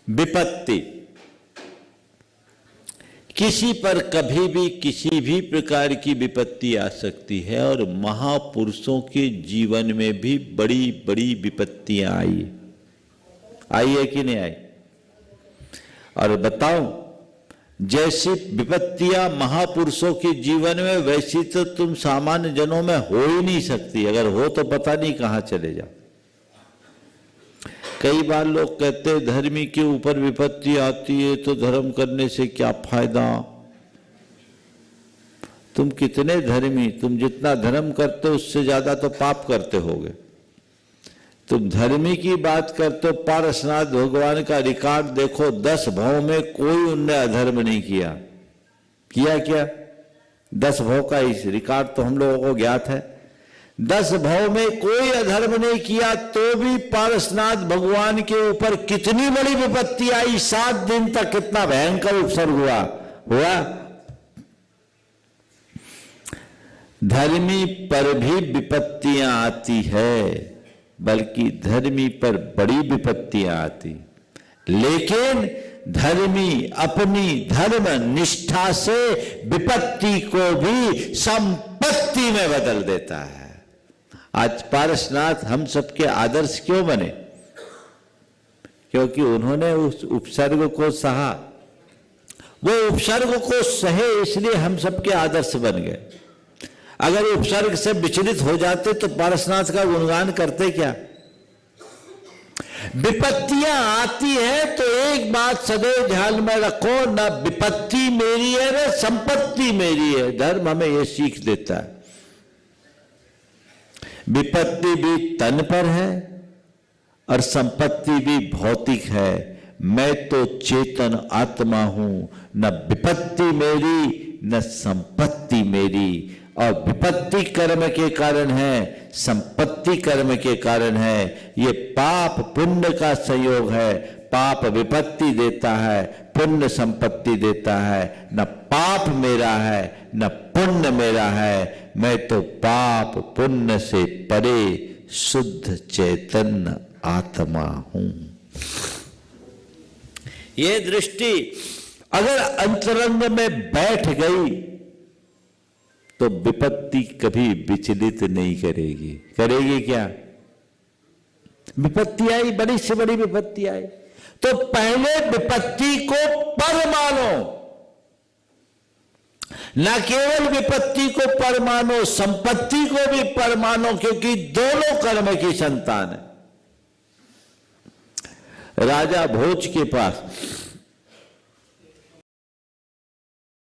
विपत्ति किसी पर कभी भी किसी भी प्रकार की विपत्ति आ सकती है, और महापुरुषों के जीवन में भी बड़ी बड़ी विपत्तियां आई है कि नहीं आई? और बताओ, जैसी विपत्तियां महापुरुषों के जीवन में, वैसी तो तुम सामान्य जनों में हो ही नहीं सकती। अगर हो तो पता नहीं कहां चले जाओ। कई बार लोग कहते हैं धर्मी के ऊपर विपत्ति आती है तो धर्म करने से क्या फायदा। तुम कितने धर्मी, तुम जितना धर्म करते हो उससे ज्यादा तो पाप करते होगे। तुम धर्मी की बात करते हो, पारसनाथ भगवान का रिकॉर्ड देखो, 10 भव में कोई उनने अधर्म नहीं किया। क्या 10 भव का इस रिकॉर्ड तो हम लोगों को ज्ञात है। 10 भव में कोई अधर्म नहीं किया, तो भी पारसनाथ भगवान के ऊपर कितनी बड़ी विपत्ति आई। 7 दिन तक कितना भयंकर उपसर्ग हुआ। धर्मी पर भी विपत्तियां आती है, बल्कि धर्मी पर बड़ी विपत्तियां आती, लेकिन धर्मी अपनी धर्म निष्ठा से विपत्ति को भी संपत्ति में बदल देता है। आज पारसनाथ हम सबके आदर्श क्यों बने? क्योंकि उन्होंने उस उपसर्ग को सहा। वो उपसर्ग को सहे, इसलिए हम सबके आदर्श बन गए। अगर उपसर्ग से विचलित हो जाते तो पारसनाथ का गुणगान करते क्या? विपत्तियां आती है तो एक बात सदैव ध्यान में रखो, ना विपत्ति मेरी है ना संपत्ति मेरी है। धर्म हमें यह सीख देता है। विपत्ति भी तन पर है और संपत्ति भी भौतिक है। मैं तो चेतन आत्मा हूं, न विपत्ति मेरी न संपत्ति मेरी। और विपत्ति कर्म के कारण है, संपत्ति कर्म के कारण है। ये पाप पुण्य का संयोग है। पाप विपत्ति देता है, पुण्य संपत्ति देता है। न पाप मेरा है न पुण्य मेरा है। मैं तो पाप पुण्य से परे शुद्ध चैतन्य आत्मा हूं। ये दृष्टि अगर अंतरंग में बैठ गई तो विपत्ति कभी विचलित नहीं करेगी। करेगी क्या? विपत्ति आई, बड़ी से बड़ी विपत्ति आई, तो पहले विपत्ति को पर मानो। न केवल विपत्ति को पर मानो, संपत्ति को भी पर मानो, क्योंकि दोनों कर्म की संतान है। राजा भोज के पास